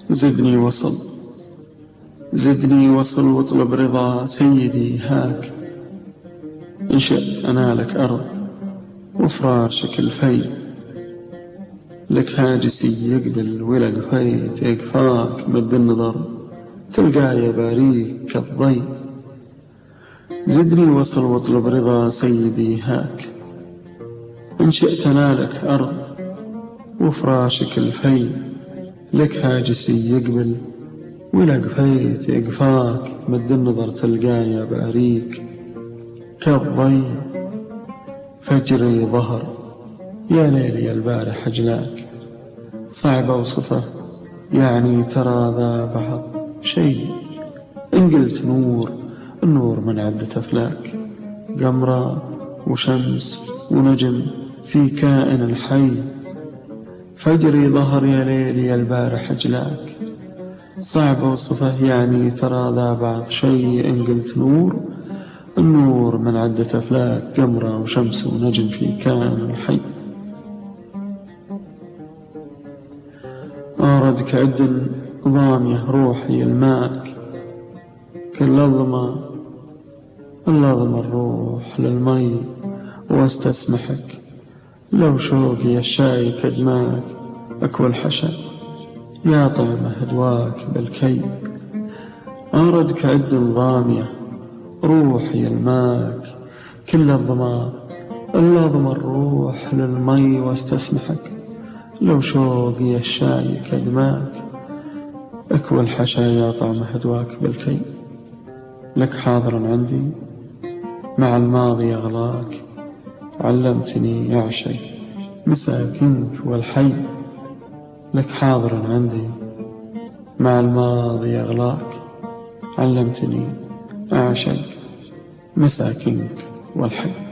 زدني وصل، زدني وصل واطلب رضا سيدي هاك. إن شئت انا لك ارض وفراشك الفي، لك هاجسي يقبل والى اقفيت يقفاك مد النظر تلقاي اباريك كالضي. زدني وصل واطلب رضا سيدي هاك. إن شئت انا لك ارض وفراشك الفي، لك هاجسي يقبل والى اقفيت يقفاك مد النظر تلقاي اباريك كالضي. فجري ظهر يا ليلي البارح اجلاك. صعب اوصفه يعني ترى ذا بعض شيء، إن قلت نور النور من عدة أفلاك، قمرة وشمس ونجم في كائن الحي. فجري ظهر يا ليلي البارح اجلاك. صعب اوصفه يعني ترى ذا بعض شيء، إن قلت نور النور من عدة أفلاك، قمرة وشمس ونجم في كائن الحي. أوردك عد ضامية روحي الماك، كل اللظمة الروح للمي واستسمحك. لو شوقي الشاي كدماك أكوى حشا يا طعم هدواك بالكي. أوردك عد ضامية روحي الماك، كل اللظمة الروح للمي واستسمحك. لو شوقي الشاي كدماك اكوى الحشا يا طعم هدواك بالكي. لك حاضر عندي مع الماضي اغلاك، علمتني اعشق مساكنك والحي. لك حاضر عندي مع الماضي اغلاك، علمتني اعشق مساكنك والحي.